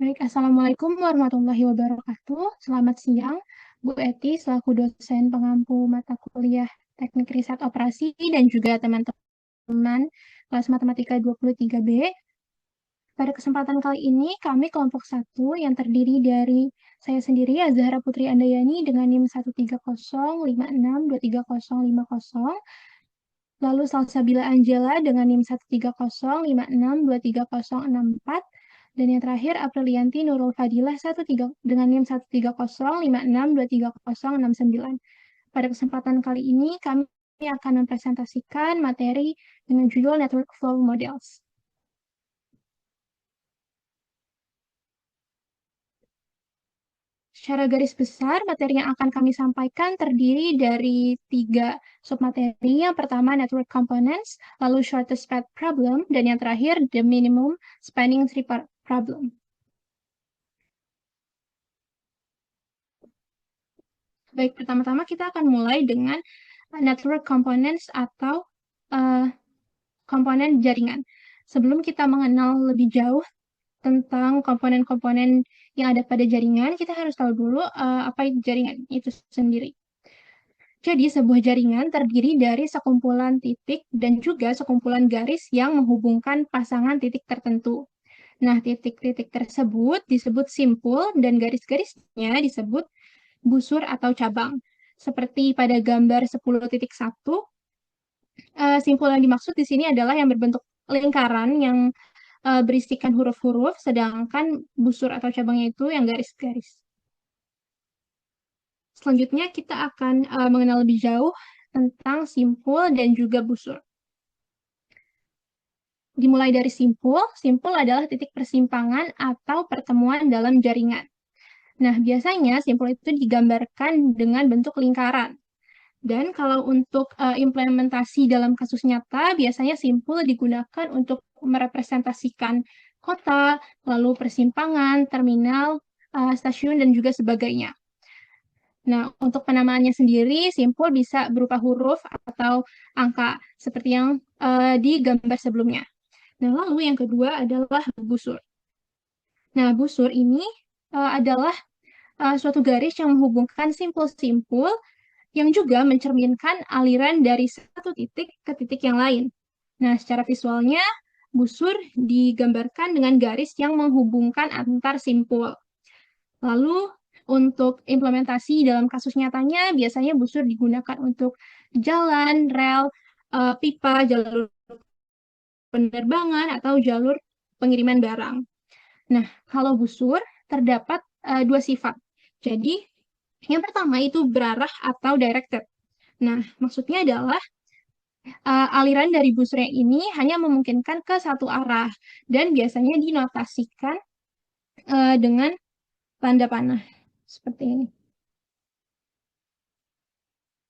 Baik, Assalamualaikum warahmatullahi wabarakatuh. Selamat siang, Bu Eti, selaku dosen pengampu mata kuliah Teknik Riset Operasi dan juga teman-teman kelas Matematika 23B. Pada kesempatan kali ini, kami kelompok satu yang terdiri dari saya sendiri, Azahra Putri Andayani, dengan NIM 13056230050, lalu Salsabila Angela dengan NIM 13056230064, dan yang terakhir Aprilianti Nurul Fadilah dengan NIM 13056230069. Pada kesempatan kali ini kami akan mempresentasikan materi dengan judul Network Flow Models. Secara garis besar, materi yang akan kami sampaikan terdiri dari 3 submateri. Yang pertama, Network Components, lalu Shortest Path Problem, dan yang terakhir, The Minimum Spanning Tree Problem. Baik, pertama-tama kita akan mulai dengan Network Components atau komponen jaringan. Sebelum kita mengenal lebih jauh tentang komponen-komponen yang ada pada jaringan, kita harus tahu dulu apa itu jaringan itu sendiri. Jadi, sebuah jaringan terdiri dari sekumpulan titik dan juga sekumpulan garis yang menghubungkan pasangan titik tertentu. Nah, titik-titik tersebut disebut simpul dan garis-garisnya disebut busur atau cabang. Seperti pada gambar 10.1, simpul yang dimaksud di sini adalah yang berbentuk lingkaran yang berisikan huruf-huruf, sedangkan busur atau cabangnya itu yang garis-garis. Selanjutnya kita akan mengenal lebih jauh tentang simpul dan juga busur. Dimulai dari simpul, simpul adalah titik persimpangan atau pertemuan dalam jaringan. Nah, biasanya simpul itu digambarkan dengan bentuk lingkaran. Dan kalau untuk implementasi dalam kasus nyata, biasanya simpul digunakan untuk merepresentasikan kota, lalu persimpangan, terminal, stasiun, dan juga sebagainya. Nah, untuk penamaannya sendiri, simpul bisa berupa huruf atau angka, seperti yang di gambar sebelumnya. Nah, lalu yang kedua adalah busur. Nah, busur ini adalah suatu garis yang menghubungkan simpul-simpul yang juga mencerminkan aliran dari satu titik ke titik yang lain. Nah, secara visualnya, busur digambarkan dengan garis yang menghubungkan antar simpul. Lalu, untuk implementasi dalam kasus nyatanya, biasanya busur digunakan untuk jalan, rel, pipa, jalur penerbangan, atau jalur pengiriman barang. Nah, kalau busur terdapat dua sifat. Jadi, yang pertama itu berarah atau directed. Nah, maksudnya adalah aliran dari busurnya ini hanya memungkinkan ke satu arah dan biasanya dinotasikan dengan tanda panah seperti ini.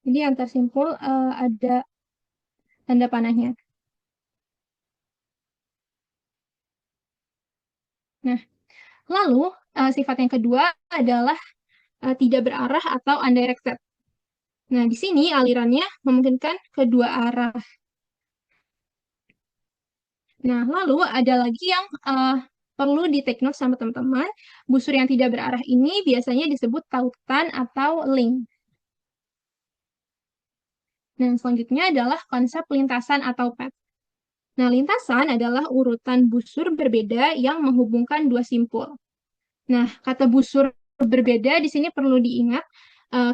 Jadi antar simpul ada tanda panahnya. Nah, lalu sifat yang kedua adalah tidak berarah atau undirected. Nah, di sini alirannya memungkinkan kedua arah. Nah, lalu ada lagi yang perlu di-take note sama teman-teman. Busur yang tidak berarah ini biasanya disebut tautan atau link. Nah, selanjutnya adalah konsep lintasan atau path. Nah, lintasan adalah urutan busur berbeda yang menghubungkan dua simpul. Nah, kata busur berbeda di sini perlu diingat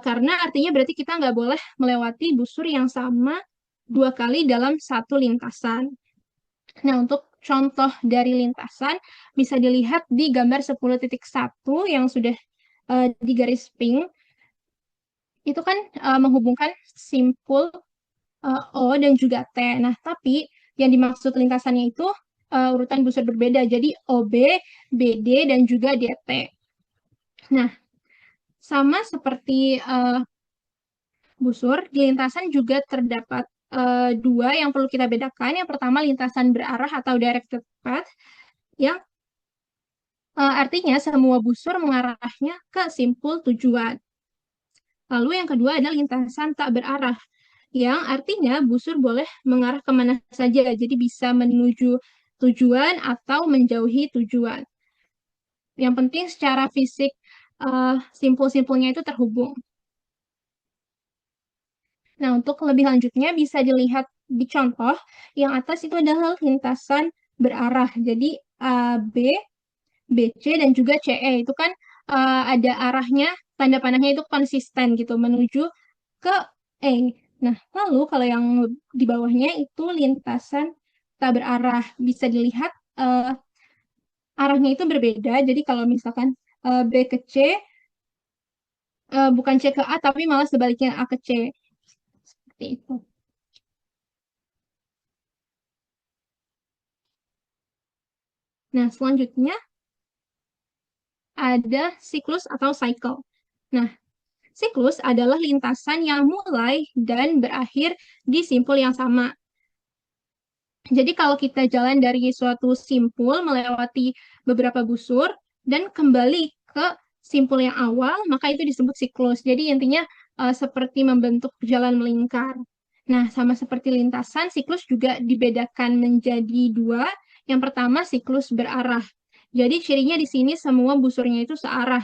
karena artinya berarti kita nggak boleh melewati busur yang sama dua kali dalam satu lintasan. Nah, untuk contoh dari lintasan bisa dilihat di gambar 10.1 yang sudah di garis pink. Itu kan menghubungkan simpul O dan juga T. Nah, tapi yang dimaksud lintasannya itu urutan busur berbeda. Jadi OB, BD, dan juga DT. Nah, sama seperti busur, di lintasan juga terdapat dua yang perlu kita bedakan. Yang pertama, lintasan berarah atau directed path, yang artinya semua busur mengarahnya ke simpul tujuan. Lalu yang kedua adalah lintasan tak berarah, yang artinya busur boleh mengarah kemana saja, jadi bisa menuju tujuan atau menjauhi tujuan. Yang penting secara fisik simpul-simpulnya itu terhubung. Nah, untuk lebih lanjutnya bisa dilihat di contoh yang atas itu adalah lintasan berarah. Jadi A, B, BC dan juga CE itu kan ada arahnya, tanda panahnya itu konsisten gitu menuju ke E. Nah, lalu kalau yang di bawahnya itu lintasan tak berarah. Bisa dilihat arahnya itu berbeda. Jadi kalau misalkan B ke C, bukan C ke A, tapi malah sebaliknya A ke C. Seperti itu. Nah, selanjutnya ada siklus atau cycle. Nah, siklus adalah lintasan yang mulai dan berakhir di simpul yang sama. Jadi kalau kita jalan dari suatu simpul melewati beberapa busur dan kembali ke simpul yang awal, maka itu disebut siklus. Jadi intinya seperti membentuk jalan melingkar. Nah, sama seperti lintasan, siklus juga dibedakan menjadi dua. Yang pertama, siklus berarah. Jadi cirinya di sini semua busurnya itu searah.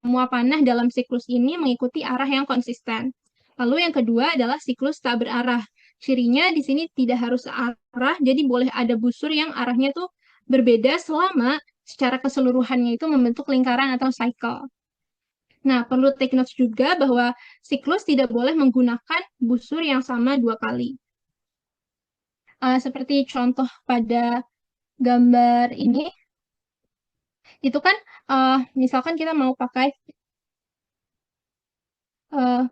Semua panah dalam siklus ini mengikuti arah yang konsisten. Lalu yang kedua adalah siklus tak berarah. Cirinya di sini tidak harus searah, jadi boleh ada busur yang arahnya tuh berbeda selama secara keseluruhannya itu membentuk lingkaran atau cycle. Nah, perlu take notes juga bahwa siklus tidak boleh menggunakan busur yang sama dua kali. Seperti contoh pada gambar ini, itu kan misalkan kita mau pakai uh,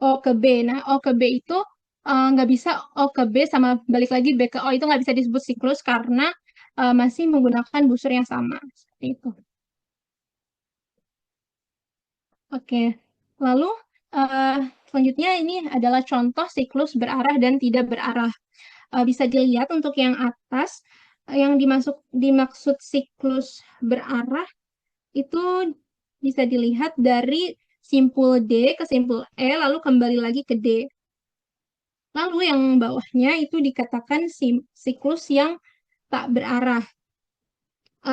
O ke B. Nah, O ke B itu nggak bisa O ke B sama balik lagi B ke O itu nggak bisa disebut siklus karena masih menggunakan busur yang sama. Seperti itu. Oke, lalu eh, selanjutnya ini adalah contoh siklus berarah dan tidak berarah. Bisa dilihat untuk yang atas, yang dimaksud siklus berarah itu bisa dilihat dari simpul D ke simpul E, lalu kembali lagi ke D. Lalu yang bawahnya itu dikatakan siklus yang tak berarah.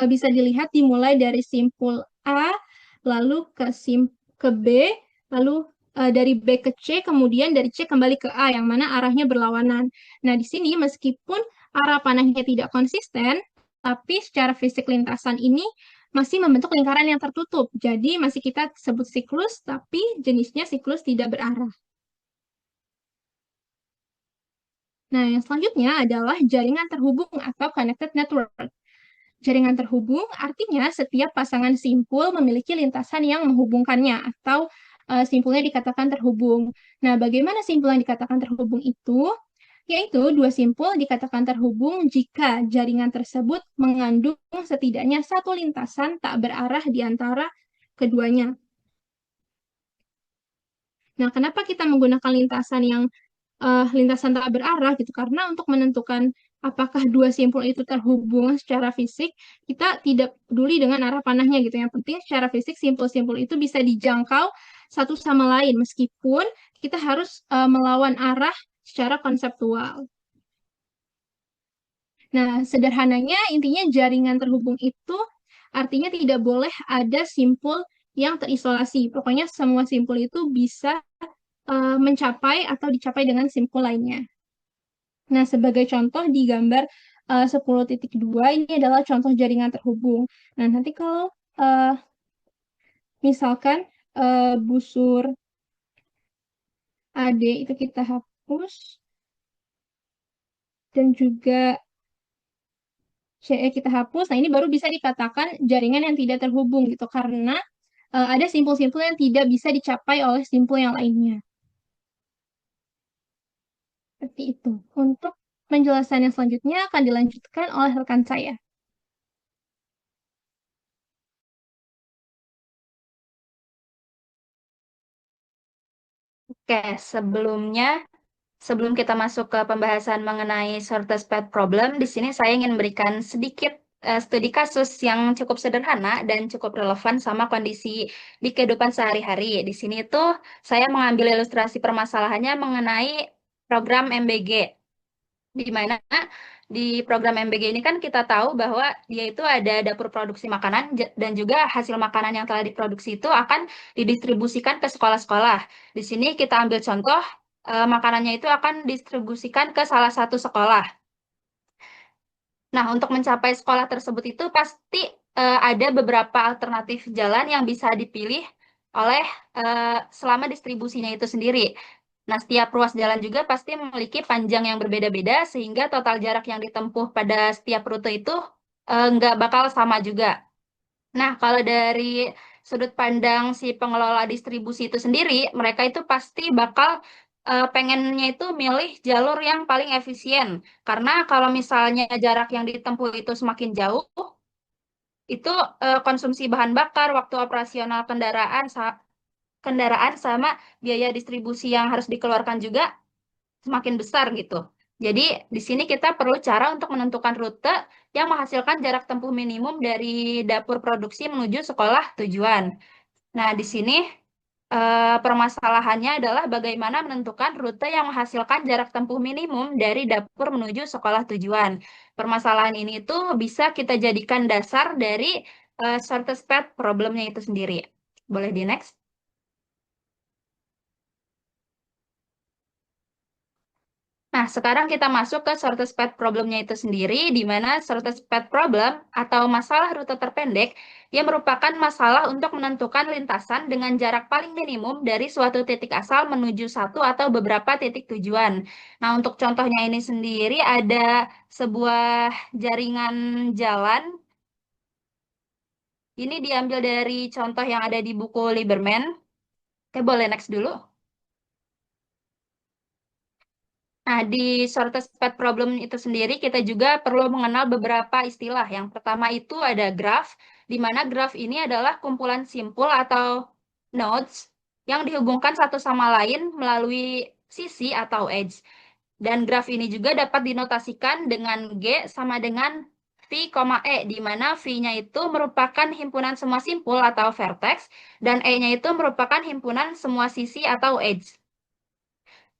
Bisa dilihat dimulai dari simpul A, lalu ke B, lalu dari B ke C, kemudian dari C kembali ke A, yang mana arahnya berlawanan. Nah, di sini meskipun arah panahnya tidak konsisten, tapi secara fisik lintasan ini masih membentuk lingkaran yang tertutup. Jadi masih kita sebut siklus, tapi jenisnya siklus tidak berarah. Nah, yang selanjutnya adalah jaringan terhubung atau connected network. Jaringan terhubung artinya setiap pasangan simpul memiliki lintasan yang menghubungkannya atau simpulnya dikatakan terhubung. Nah, bagaimana simpul yang dikatakan terhubung itu? Yaitu dua simpul dikatakan terhubung jika jaringan tersebut mengandung setidaknya satu lintasan tak berarah di antara keduanya. Nah, kenapa kita menggunakan lintasan tak berarah gitu? Karena untuk menentukan apakah dua simpul itu terhubung secara fisik, kita tidak peduli dengan arah panahnya gitu. Yang penting secara fisik simpul-simpul itu bisa dijangkau satu sama lain meskipun kita harus melawan arah secara konseptual. Nah, sederhananya intinya jaringan terhubung itu artinya tidak boleh ada simpul yang terisolasi. Pokoknya semua simpul itu bisa mencapai atau dicapai dengan simpul lainnya. Nah, sebagai contoh di gambar 10.2 ini adalah contoh jaringan terhubung. Nah, nanti kalau uh, misalkan busur AD itu kita hapus dan juga CE kita hapus, nah ini baru bisa dikatakan jaringan yang tidak terhubung gitu karena ada simpul-simpul yang tidak bisa dicapai oleh simpul yang lainnya. Seperti itu. Untuk penjelasan yang selanjutnya akan dilanjutkan oleh rekan saya. Oke, sebelum kita masuk ke pembahasan mengenai shortest path problem, di sini saya ingin memberikan sedikit studi kasus yang cukup sederhana dan cukup relevan sama kondisi di kehidupan sehari-hari. Di sini tuh saya mengambil ilustrasi permasalahannya mengenai program MBG, di mana di program MBG ini kan kita tahu bahwa dia itu ada dapur produksi makanan dan juga hasil makanan yang telah diproduksi itu akan didistribusikan ke sekolah-sekolah. Di sini kita ambil contoh, makanannya itu akan distribusikan ke salah satu sekolah. Nah, untuk mencapai sekolah tersebut itu pasti ada beberapa alternatif jalan yang bisa dipilih oleh selama distribusinya itu sendiri. Nah, setiap ruas jalan juga pasti memiliki panjang yang berbeda-beda sehingga total jarak yang ditempuh pada setiap rute itu nggak bakal sama juga. Nah, kalau dari sudut pandang si pengelola distribusi itu sendiri, mereka itu pasti bakal pengennya itu milih jalur yang paling efisien. Karena kalau misalnya jarak yang ditempuh itu semakin jauh, itu konsumsi bahan bakar, waktu operasional kendaraan sama biaya distribusi yang harus dikeluarkan juga semakin besar gitu. Jadi di sini kita perlu cara untuk menentukan rute yang menghasilkan jarak tempuh minimum dari dapur produksi menuju sekolah tujuan. Nah, di sini permasalahannya adalah bagaimana menentukan rute yang menghasilkan jarak tempuh minimum dari dapur menuju sekolah tujuan. Permasalahan ini tuh bisa kita jadikan dasar dari shortest path problemnya itu sendiri. Boleh di next? Nah, sekarang kita masuk ke shortest path problemnya itu sendiri, di mana shortest path problem atau masalah rute terpendek yang merupakan masalah untuk menentukan lintasan dengan jarak paling minimum dari suatu titik asal menuju satu atau beberapa titik tujuan. Nah, untuk contohnya ini sendiri ada sebuah jaringan jalan. Ini diambil dari contoh yang ada di buku Lieberman. Oke, boleh next dulu. Nah, di shortest path problem itu sendiri kita juga perlu mengenal beberapa istilah. Yang pertama itu ada graph, di mana graph ini adalah kumpulan simpul atau nodes yang dihubungkan satu sama lain melalui sisi atau edge. Dan graph ini juga dapat dinotasikan dengan G sama dengan V, E, di mana V-nya itu merupakan himpunan semua simpul atau vertex, dan E-nya itu merupakan himpunan semua sisi atau edge.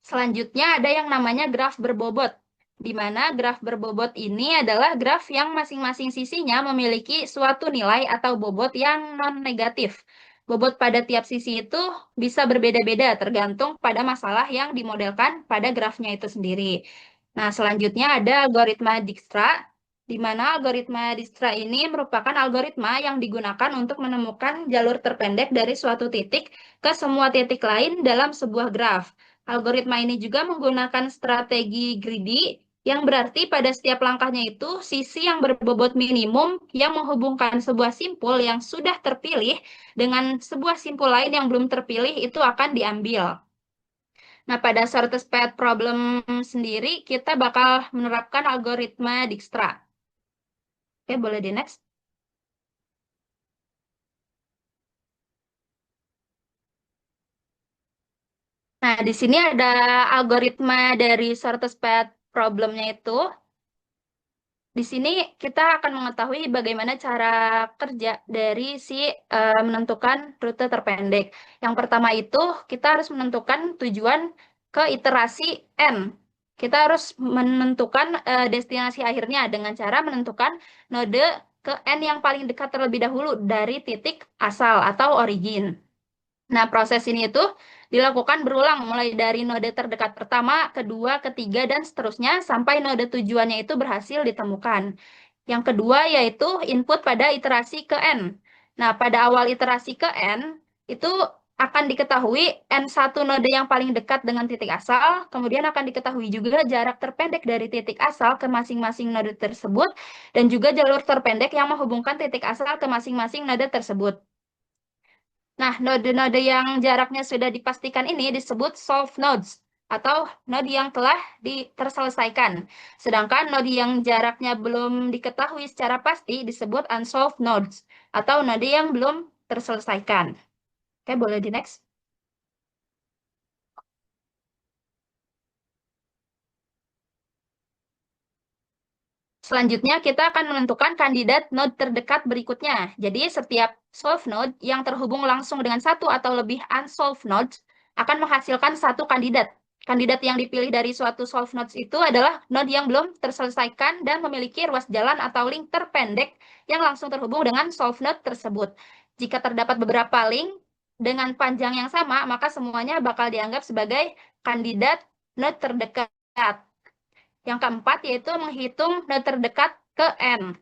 Selanjutnya ada yang namanya graf berbobot, di mana graf berbobot ini adalah graf yang masing-masing sisinya memiliki suatu nilai atau bobot yang non-negatif. Bobot pada tiap sisi itu bisa berbeda-beda tergantung pada masalah yang dimodelkan pada grafnya itu sendiri. Nah, selanjutnya ada algoritma Dijkstra, di mana algoritma Dijkstra ini merupakan algoritma yang digunakan untuk menemukan jalur terpendek dari suatu titik ke semua titik lain dalam sebuah graf. Algoritma ini juga menggunakan strategi greedy, yang berarti pada setiap langkahnya itu sisi yang berbobot minimum yang menghubungkan sebuah simpul yang sudah terpilih dengan sebuah simpul lain yang belum terpilih itu akan diambil. Nah, pada shortest path problem sendiri, kita bakal menerapkan algoritma Dijkstra. Oke, boleh di next. Nah, di sini ada algoritma dari shortest path problemnya itu. Di sini kita akan mengetahui bagaimana cara kerja dari si menentukan rute terpendek. Yang pertama itu kita harus menentukan tujuan ke iterasi N. Kita harus menentukan destinasi akhirnya dengan cara menentukan node ke N yang paling dekat terlebih dahulu dari titik asal atau origin. Nah, proses ini itu dilakukan berulang mulai dari node terdekat pertama, kedua, ketiga, dan seterusnya sampai node tujuannya itu berhasil ditemukan. Yang kedua yaitu input pada iterasi ke N. Nah, pada awal iterasi ke N, itu akan diketahui N1 node yang paling dekat dengan titik asal, kemudian akan diketahui juga jarak terpendek dari titik asal ke masing-masing node tersebut, dan juga jalur terpendek yang menghubungkan titik asal ke masing-masing node tersebut. Nah, node-node yang jaraknya sudah dipastikan ini disebut solved nodes atau node yang telah terselesaikan. Sedangkan node yang jaraknya belum diketahui secara pasti disebut unsolved nodes atau node yang belum terselesaikan. Oke, boleh di next. Selanjutnya, kita akan menentukan kandidat node terdekat berikutnya. Jadi, setiap solved node yang terhubung langsung dengan satu atau lebih unsolved nodes akan menghasilkan satu kandidat. kandidat yang dipilih dari suatu solve nodes itu adalah node yang belum terselesaikan dan memiliki ruas jalan atau link terpendek yang langsung terhubung dengan solve node tersebut. Jika terdapat beberapa link dengan panjang yang sama, maka semuanya bakal dianggap sebagai kandidat node terdekat. Yang keempat yaitu menghitung node terdekat ke N.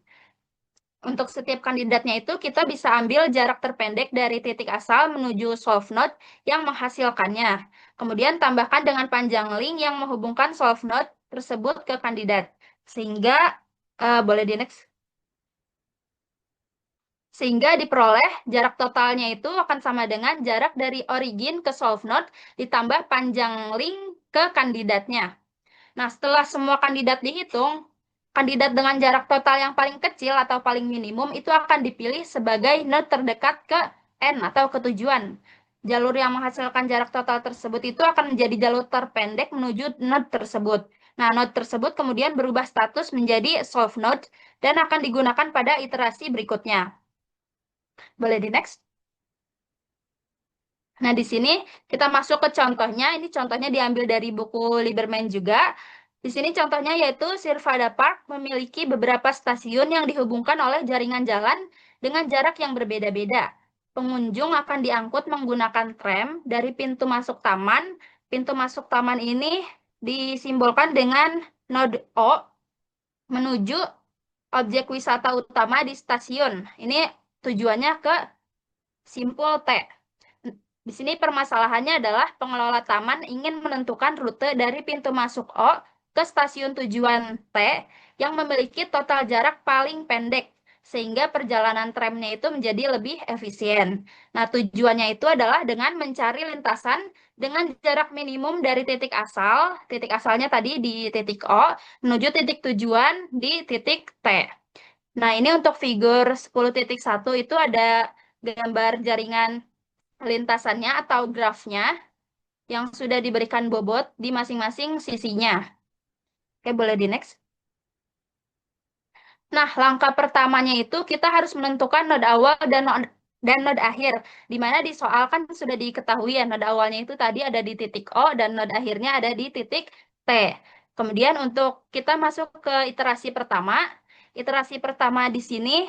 Untuk setiap kandidatnya itu kita bisa ambil jarak terpendek dari titik asal menuju solve node yang menghasilkannya. Kemudian tambahkan dengan panjang link yang menghubungkan solve node tersebut ke kandidat. Sehingga, boleh di next. Sehingga diperoleh jarak totalnya itu akan sama dengan jarak dari origin ke solve node ditambah panjang link ke kandidatnya. Nah, setelah semua kandidat dihitung, kandidat dengan jarak total yang paling kecil atau paling minimum itu akan dipilih sebagai node terdekat ke N atau ke tujuan. Jalur yang menghasilkan jarak total tersebut itu akan menjadi jalur terpendek menuju node tersebut. Nah, node tersebut kemudian berubah status menjadi solve node dan akan digunakan pada iterasi berikutnya. Boleh di next? Nah, di sini kita masuk ke contohnya. Ini contohnya diambil dari buku Lieberman juga. Di sini contohnya yaitu Sirvada Park memiliki beberapa stasiun yang dihubungkan oleh jaringan jalan dengan jarak yang berbeda-beda. Pengunjung akan diangkut menggunakan tram dari pintu masuk taman. Pintu masuk taman ini disimbolkan dengan node O menuju objek wisata utama di stasiun. Ini tujuannya ke simpul T. Di sini permasalahannya adalah pengelola taman ingin menentukan rute dari pintu masuk O ke stasiun tujuan T yang memiliki total jarak paling pendek, sehingga perjalanan tramnya itu menjadi lebih efisien. Nah, tujuannya itu adalah dengan mencari lintasan dengan jarak minimum dari titik asalnya tadi di titik O, menuju titik tujuan di titik T. Nah, ini untuk figur 10.1 itu ada gambar jaringan lintasannya atau grafnya yang sudah diberikan bobot di masing-masing sisinya. Oke, boleh di next. Nah, langkah pertamanya itu kita harus menentukan node awal dan node akhir. Di mana di soal kan sudah diketahui ya, node awalnya itu tadi ada di titik O dan node akhirnya ada di titik T. Kemudian untuk kita masuk ke iterasi pertama di sini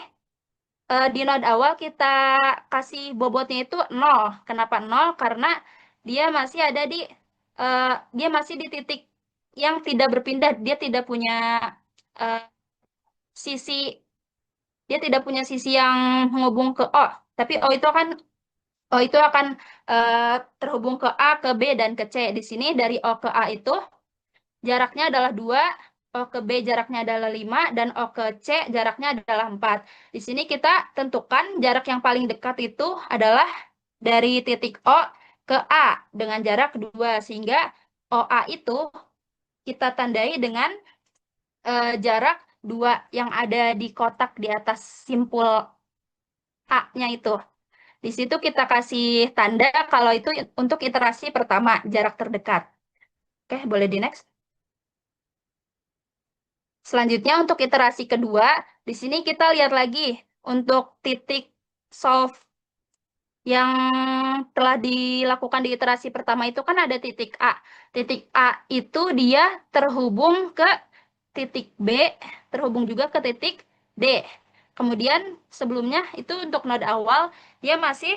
di node awal kita kasih bobotnya itu 0. Kenapa 0? Karena dia masih ada dia masih di titik yang tidak berpindah. Eh, sisi dia tidak punya sisi yang menghubung ke O. Tapi O itu akan terhubung ke A, ke B dan ke C. Di sini dari O ke A itu jaraknya adalah 2, O ke B jaraknya adalah 5, dan O ke C jaraknya adalah 4. Di sini kita tentukan jarak yang paling dekat itu adalah dari titik O ke A dengan jarak 2. Sehingga OA itu kita tandai dengan jarak 2 yang ada di kotak di atas simpul A-nya itu. Di situ kita kasih tanda kalau itu untuk iterasi pertama, jarak terdekat. Oke, boleh di next. Selanjutnya untuk iterasi kedua, di sini kita lihat lagi untuk titik solve yang telah dilakukan di iterasi pertama itu kan ada titik A. Titik A itu dia terhubung ke titik B, terhubung juga ke titik D. Kemudian sebelumnya itu untuk node awal, dia masih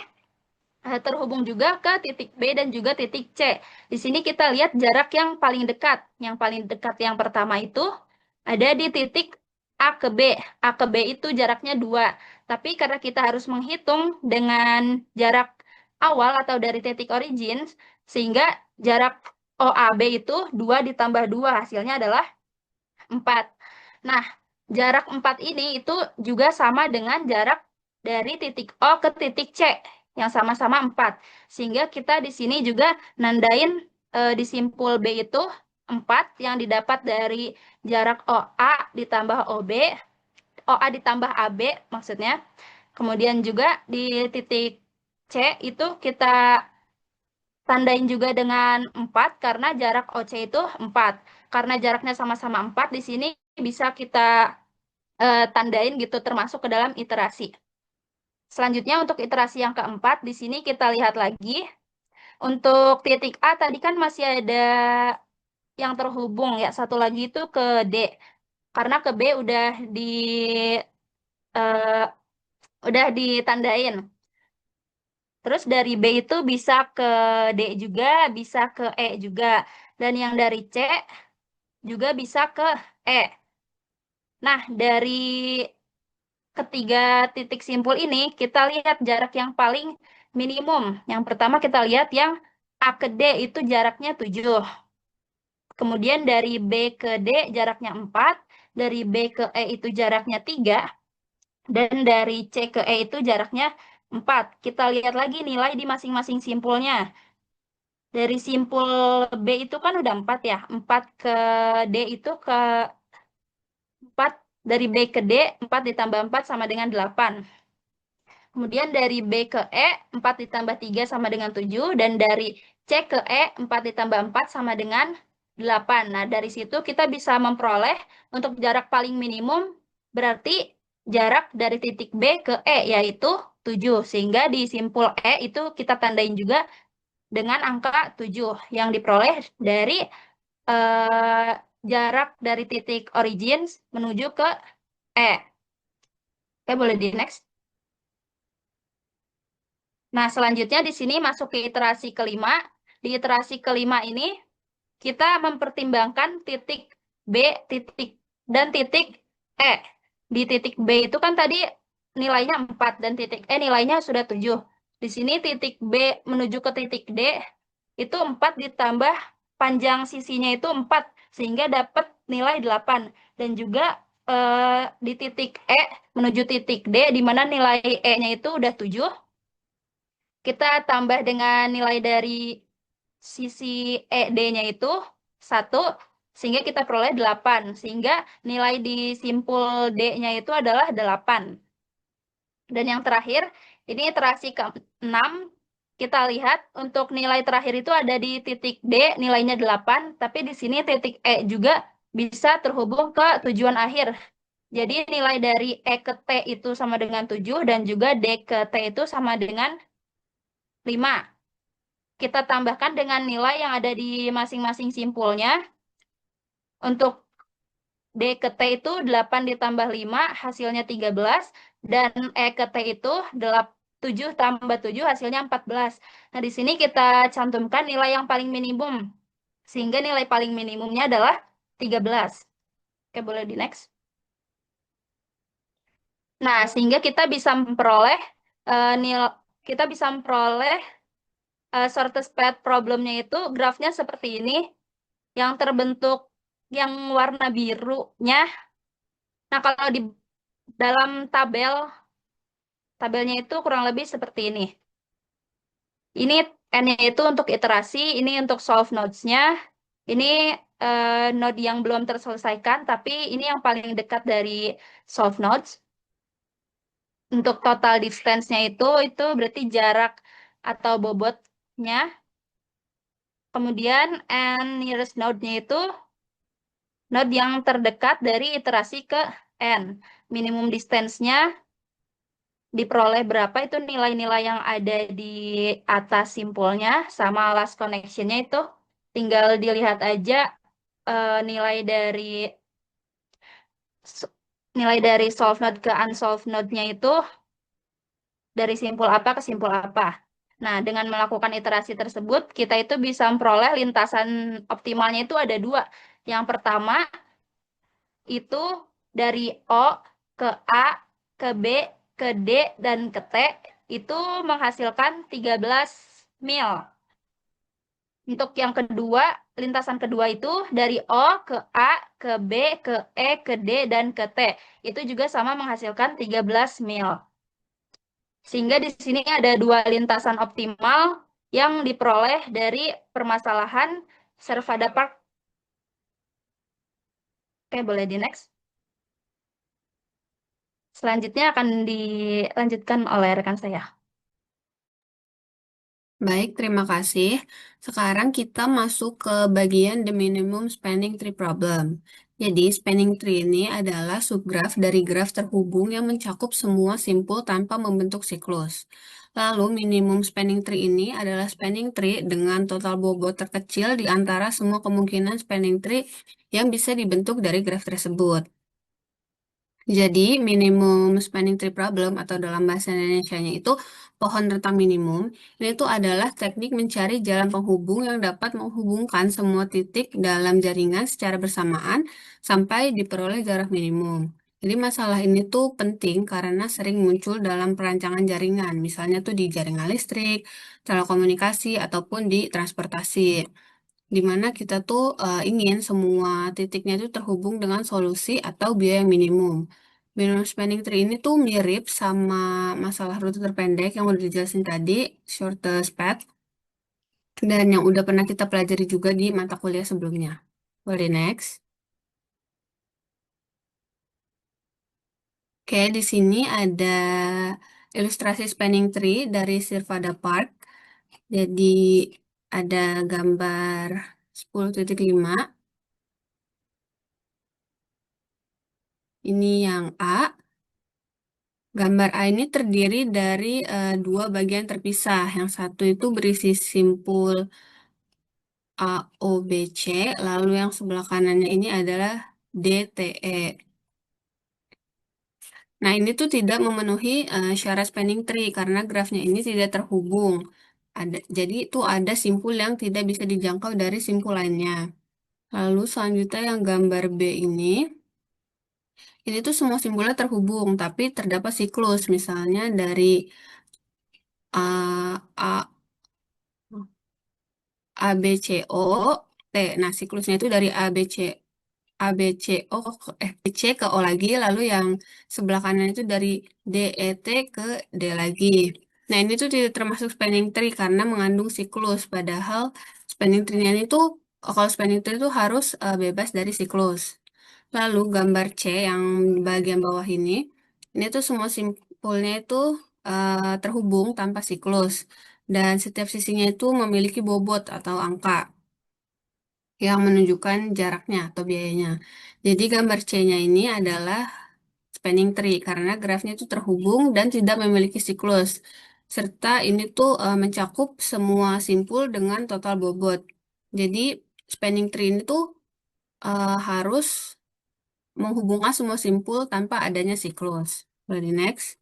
terhubung juga ke titik B dan juga titik C. Di sini kita lihat jarak yang paling dekat. Yang paling dekat yang pertama itu ada di titik A ke B. A ke B itu jaraknya 2. Tapi karena kita harus menghitung dengan jarak awal atau dari titik origin, sehingga jarak OAB itu 2 ditambah 2, hasilnya adalah 4. Nah, jarak 4 ini itu juga sama dengan jarak dari titik O ke titik C yang sama-sama 4. Sehingga kita di sini juga nandain di simpul B itu 4 yang didapat dari jarak OA ditambah OB, OA ditambah AB maksudnya. Kemudian juga di titik C itu kita tandain juga dengan 4 karena jarak OC itu 4. Karena jaraknya sama-sama 4, di sini bisa kita tandain gitu termasuk ke dalam iterasi. Selanjutnya untuk iterasi yang keempat, di sini kita lihat lagi Untuk titik A tadi kan masih ada yang terhubung ya. Satu lagi itu ke D. Karena ke B eh, udah ditandain. Terus dari B itu bisa ke D juga, bisa ke E juga. Dan yang dari C juga bisa ke E. Nah, dari ketiga titik simpul ini, kita lihat jarak yang paling minimum. Yang pertama kita lihat yang A ke D itu jaraknya 7. Kemudian dari B ke D jaraknya 4. Dari B ke E itu jaraknya 3. Dan dari C ke E itu jaraknya 4. Kita lihat lagi nilai di masing-masing simpulnya. Dari simpul B itu kan udah 4 ya. 4 ke D itu ke 4. Dari B ke D, 4 ditambah 4 sama dengan 8. Kemudian dari B ke E, 4 ditambah 3 sama dengan 7. Dan dari C ke E, 4 ditambah 4 sama dengan 8. Nah, dari situ kita bisa memperoleh untuk jarak paling minimum, berarti jarak dari titik B ke E, yaitu 7. Sehingga di simpul E itu kita tandain juga dengan angka 7 yang diperoleh dari eh, jarak dari titik origin menuju ke E. Oke, boleh di next. Nah, selanjutnya di sini masuk ke iterasi kelima. Di iterasi kelima ini, kita mempertimbangkan titik B, titik dan titik E. Di titik B itu kan tadi nilainya 4 dan titik E nilainya sudah 7. Di sini titik B menuju ke titik D itu 4 ditambah panjang sisinya itu 4 sehingga dapat nilai 8. Dan juga di titik E menuju titik D di mana nilai E-nya itu udah 7, kita tambah dengan nilai dari sisi ED-nya itu 1, sehingga kita peroleh 8. Sehingga nilai di simpul D-nya itu adalah 8. Dan yang terakhir, ini iterasi ke-6. Kita lihat untuk nilai terakhir itu ada di titik D, nilainya 8. Tapi di sini titik E juga bisa terhubung ke tujuan akhir. Jadi nilai dari E ke T itu sama dengan 7, dan juga D ke T itu sama dengan 5. Kita tambahkan dengan nilai yang ada di masing-masing simpulnya. Untuk D ke T itu 8 ditambah 5 hasilnya 13. Dan E ke T itu 7 tambah 7 hasilnya 14. Nah, di sini kita cantumkan nilai yang paling minimum. Sehingga nilai paling minimumnya adalah 13. Oke, boleh di next. Nah, sehingga kita bisa memperoleh nilai kita bisa memperoleh shortest path problemnya itu grafnya seperti ini, yang terbentuk yang warna birunya. Nah, kalau di dalam tabelnya itu kurang lebih seperti ini. Ini N-nya itu untuk iterasi, ini untuk solve nodes-nya. Ini node yang belum terselesaikan, tapi ini yang paling dekat dari solve nodes. Untuk total distance-nya itu berarti jarak atau bobotnya. Kemudian N nearest node-nya itu node yang terdekat dari iterasi ke N. Minimum distance-nya diperoleh berapa itu nilai-nilai yang ada di atas simpulnya sama last connection-nya itu tinggal dilihat aja nilai dari nilai dari solve node ke unsolved node-nya itu dari simpul apa ke simpul apa. Nah, dengan melakukan iterasi tersebut, kita itu bisa memperoleh lintasan optimalnya itu ada dua. Yang pertama itu dari O ke A, ke B, ke D, dan ke T itu menghasilkan 13 mil. Untuk yang kedua, lintasan kedua itu dari O ke A, ke B, ke E, ke D, dan ke T. Itu juga sama menghasilkan 13 mil. Sehingga di sini ada dua lintasan optimal yang diperoleh dari permasalahan Servada Park. Oke, boleh di next. Selanjutnya akan dilanjutkan oleh rekan saya. Baik, terima kasih. Sekarang kita masuk ke bagian the minimum spanning tree problem. Jadi, spanning tree ini adalah subgraf dari graf terhubung yang mencakup semua simpul tanpa membentuk siklus. Lalu, minimum spanning tree ini adalah spanning tree dengan total bobot terkecil di antara semua kemungkinan spanning tree yang bisa dibentuk dari graf tersebut. Jadi, minimum spanning tree problem atau dalam bahasa Indonesianya itu pohon rentang minimum. Ini tuh adalah teknik mencari jalan penghubung yang dapat menghubungkan semua titik dalam jaringan secara bersamaan sampai diperoleh jarak minimum. Jadi masalah ini tuh penting karena sering muncul dalam perancangan jaringan, misalnya tuh di jaringan listrik, telekomunikasi, ataupun di transportasi di mana kita tuh ingin semua titiknya itu terhubung dengan solusi atau biaya yang minimum. Minimum spanning tree ini tuh mirip sama masalah rute terpendek yang udah dijelasin tadi, shortest path, dan yang udah pernah kita pelajari juga di mata kuliah sebelumnya. Boleh next. Oke, di sini ada ilustrasi spanning tree dari Sirvada Park. Jadi ada gambar 10.5. Ini yang A. Gambar A ini terdiri dari dua bagian terpisah. Yang satu itu berisi simpul A, O, B, C, lalu yang sebelah kanannya ini adalah D, T, E. Nah, ini tuh tidak memenuhi syarat spanning tree karena grafnya ini tidak terhubung. Jadi itu ada simpul yang tidak bisa dijangkau dari simpul lainnya. Lalu selanjutnya yang gambar B ini tuh semua simpulnya terhubung, tapi terdapat siklus. Misalnya dari A, A, B, C, O, T. Nah, siklusnya itu dari A, B, C, O, C ke O lagi, lalu yang sebelah kanan itu dari D, E, T ke D lagi. Nah, ini tuh tidak termasuk spanning tree karena mengandung siklus, padahal spanning tree-nya ini tuh, kalau spanning tree itu harus bebas dari siklus. Lalu gambar C yang bagian bawah ini tuh semua simpulnya itu terhubung tanpa siklus. Dan setiap sisinya itu memiliki bobot atau angka yang menunjukkan jaraknya atau biayanya. Jadi gambar C-nya ini adalah spanning tree karena grafnya itu terhubung dan tidak memiliki siklus. Serta ini tuh mencakup semua simpul dengan total bobot. Jadi spanning tree ini tuh harus menghubungkan semua simpul tanpa adanya siklus. Boleh next.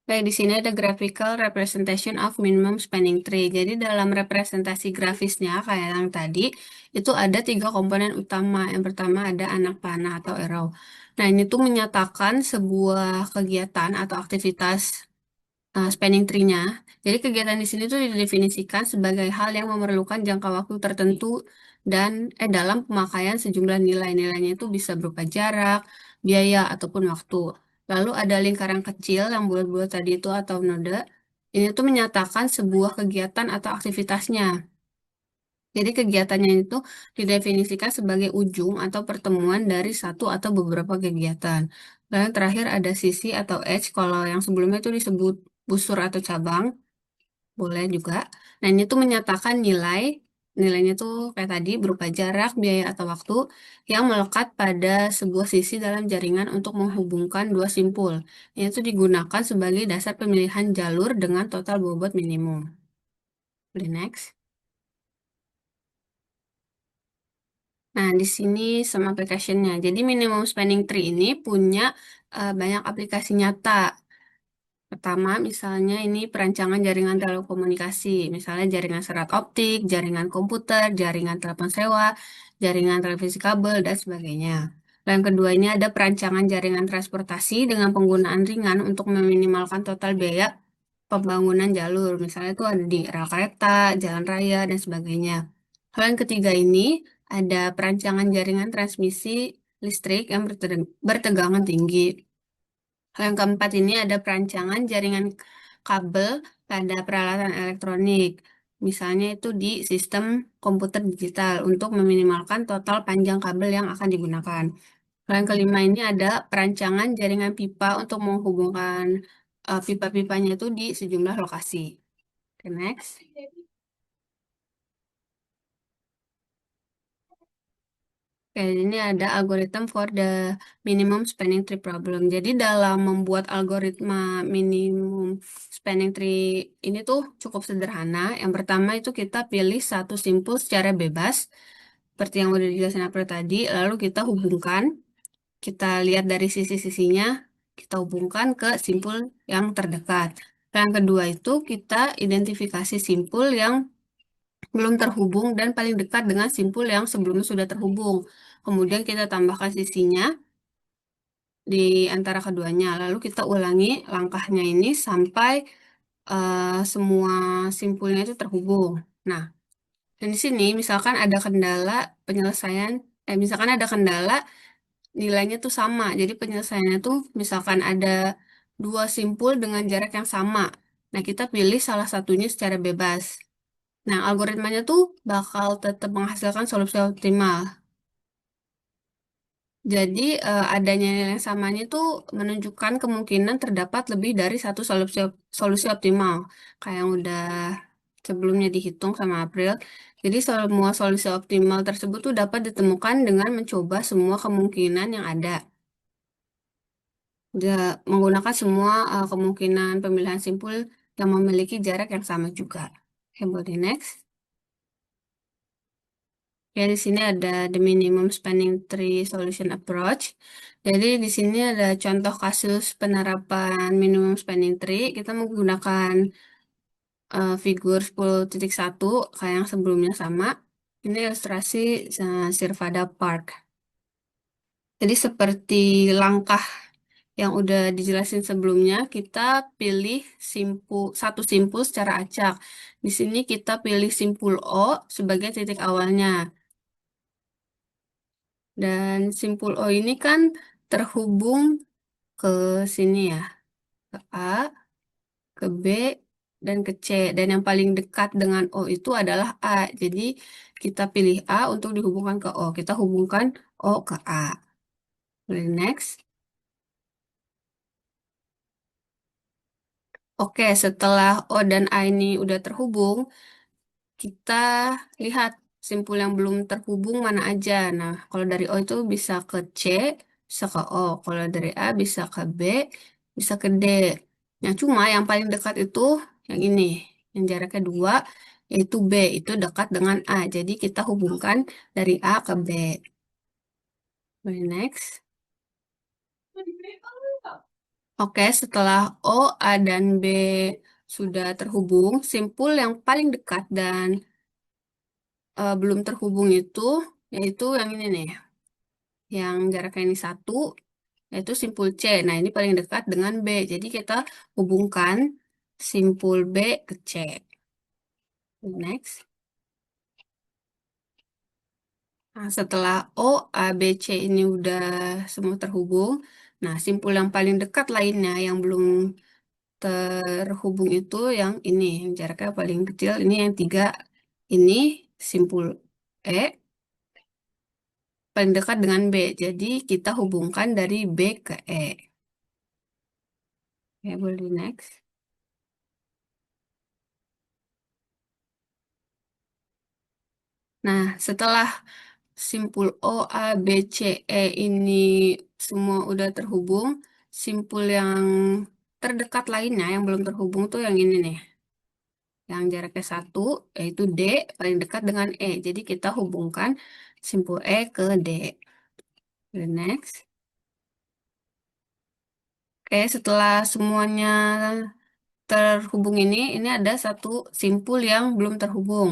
Baik, di sini ada graphical representation of minimum spanning tree. Jadi dalam representasi grafisnya kayak yang tadi, itu ada tiga komponen utama. Yang pertama ada anak panah atau arrow. Nah, ini tuh menyatakan sebuah kegiatan atau aktivitas spanning tree-nya. Jadi kegiatan di sini tuh didefinisikan sebagai hal yang memerlukan jangka waktu tertentu dan dalam pemakaian sejumlah nilai. Nilainya itu bisa berupa jarak, biaya, ataupun waktu. Lalu ada lingkaran kecil yang bulat-bulat tadi itu atau node. Ini tuh menyatakan sebuah kegiatan atau aktivitasnya. Jadi kegiatannya itu didefinisikan sebagai ujung atau pertemuan dari satu atau beberapa kegiatan. Lalu yang terakhir ada sisi atau edge. Kalau yang sebelumnya itu disebut busur atau cabang, boleh juga. Nah ini tuh menyatakan nilai. Nilainya tuh kayak tadi berupa jarak, biaya atau waktu yang melekat pada sebuah sisi dalam jaringan untuk menghubungkan dua simpul. Ini tuh digunakan sebagai dasar pemilihan jalur dengan total bobot minimum. Boleh next. Nah, di sini sama application-nya. Jadi minimum spanning tree ini punya banyak aplikasi nyata. Pertama, misalnya ini perancangan jaringan telekomunikasi, misalnya jaringan serat optik, jaringan komputer, jaringan telepon sewa, jaringan televisi kabel, dan sebagainya. Dan yang kedua ini ada perancangan jaringan transportasi dengan penggunaan ringan untuk meminimalkan total biaya pembangunan jalur. Misalnya itu ada di rel kereta, jalan raya, dan sebagainya. Hal yang ketiga ini ada perancangan jaringan transmisi listrik yang bertegangan tinggi. Yang keempat ini ada perancangan jaringan kabel pada peralatan elektronik. Misalnya itu di sistem komputer digital untuk meminimalkan total panjang kabel yang akan digunakan. Yang kelima ini ada perancangan jaringan pipa untuk menghubungkan pipa-pipanya itu di sejumlah lokasi. Oke, next. Oke, ini ada algoritma for the minimum spanning tree problem. Jadi dalam membuat algoritma minimum spanning tree ini tuh cukup sederhana. Yang pertama itu kita pilih satu simpul secara bebas, seperti yang udah dijelasin April tadi. Lalu kita hubungkan, kita lihat dari sisi-sisinya, kita hubungkan ke simpul yang terdekat. Yang kedua itu kita identifikasi simpul yang belum terhubung dan paling dekat dengan simpul yang sebelumnya sudah terhubung. Kemudian kita tambahkan sisinya di antara keduanya. Lalu kita ulangi langkahnya ini sampai semua simpulnya itu terhubung. Nah, dan di sini misalkan ada kendala penyelesaian, misalkan ada kendala nilainya tuh sama. Jadi penyelesaiannya tuh misalkan ada dua simpul dengan jarak yang sama. Nah, kita pilih salah satunya secara bebas. Nah, algoritmanya tuh bakal tetap menghasilkan solusi optimal. Jadi, adanya nilai yang samanya itu menunjukkan kemungkinan terdapat lebih dari satu solusi optimal, kayak yang udah sebelumnya dihitung sama April. Jadi, semua solusi optimal tersebut tuh dapat ditemukan dengan mencoba semua kemungkinan yang ada. Menggunakan semua kemungkinan pemilihan simpul yang memiliki jarak yang sama juga. Oke, boleh next. Ya, di sini ada the minimum spanning tree solution approach. Jadi di sini ada contoh kasus penerapan minimum spanning tree. Kita menggunakan figur 10.1 kayak yang sebelumnya sama. Ini ilustrasi Sirvada Park. Jadi seperti langkah yang udah dijelasin sebelumnya, kita pilih satu simpul secara acak. Di sini kita pilih simpul O sebagai titik awalnya. Dan simpul O ini kan terhubung ke sini ya, ke A, ke B, dan ke C. Dan yang paling dekat dengan O itu adalah A. Jadi kita pilih A untuk dihubungkan ke O. Kita hubungkan O ke A. Boleh next. Oke, setelah O dan A ini udah terhubung, kita lihat simpul yang belum terhubung mana aja. Nah, kalau dari O itu bisa ke C, bisa ke O. Kalau dari A bisa ke B, bisa ke D. Yang cuma yang paling dekat itu yang ini, yang jaraknya 2, yaitu B. Itu dekat dengan A. Jadi kita hubungkan dari A ke B. Boleh next. Oke, setelah O, A, dan B sudah terhubung, simpul yang paling dekat dan belum terhubung itu, yaitu yang ini nih, yang jaraknya ini 1, yaitu simpul C. Nah, ini paling dekat dengan B. Jadi kita hubungkan simpul B ke C. Next. Nah, setelah O, A, B, C ini udah semua terhubung. Nah, simpul yang paling dekat lainnya yang belum terhubung itu yang ini, yang jaraknya paling kecil. Ini yang 3. Ini simpul E paling dekat dengan B. Jadi kita hubungkan dari B ke E. Ya, boleh next. Nah, setelah simpul O, A, B, C, E ini semua udah terhubung, simpul yang terdekat lainnya yang belum terhubung tuh yang ini nih. Yang jaraknya 1, yaitu D, paling dekat dengan E. Jadi kita hubungkan simpul E ke D. The next. Oke, setelah semuanya terhubung ini ada satu simpul yang belum terhubung.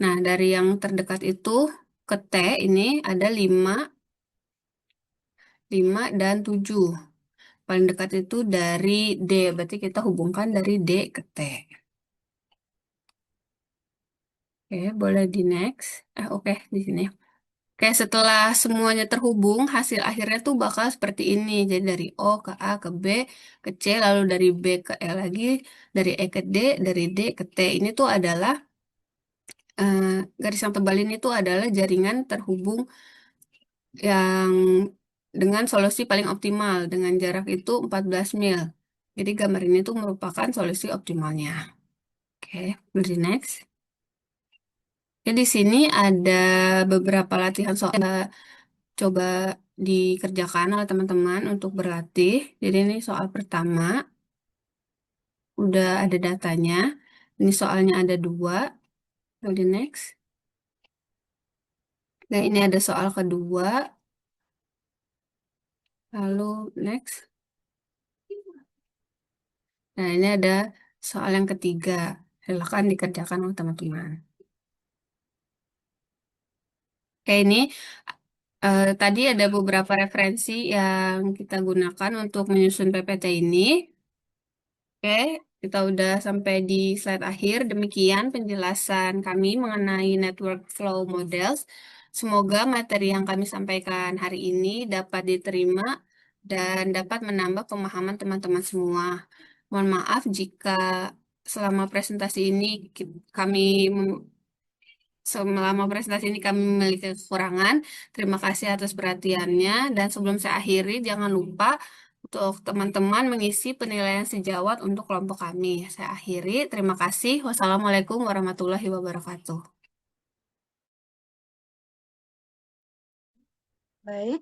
Nah, dari yang terdekat itu ke T ini ada 5, 5 dan 7. Paling dekat itu dari D, berarti kita hubungkan dari D ke T. Oke, boleh di next. Oke, di sini. Oke, setelah semuanya terhubung, hasil akhirnya tuh bakal seperti ini. Jadi dari O ke A ke B ke C, lalu dari B ke E lagi, dari E ke D, dari D ke T. Ini tuh adalah eh, garis yang tebal ini tuh adalah jaringan terhubung yang dengan solusi paling optimal dengan jarak itu 14 mil. Jadi gambar ini tuh merupakan solusi optimalnya. Oke, berarti next. Jadi di sini ada beberapa latihan soal coba dikerjakan oleh teman-teman untuk berlatih. Jadi ini soal pertama, udah ada datanya. Ini soalnya ada 2. Jadi next. Nah, ini ada soal kedua. Lalu next. Nah, ini ada soal yang ketiga. Silakan dikerjakan oleh teman-teman. Oke, ini tadi ada beberapa referensi yang kita gunakan untuk menyusun PPT ini. Oke, kita udah sampai di slide akhir. Demikian penjelasan kami mengenai Network Flow Models. Semoga materi yang kami sampaikan hari ini dapat diterima dan dapat menambah pemahaman teman-teman semua. Mohon maaf jika selama presentasi ini kami selama presentasi ini kami memiliki kekurangan. Terima kasih atas perhatiannya. Dan sebelum saya akhiri, jangan lupa untuk teman-teman mengisi penilaian sejawat untuk kelompok kami. Saya akhiri. Terima kasih. Wassalamualaikum warahmatullahi wabarakatuh. Baik,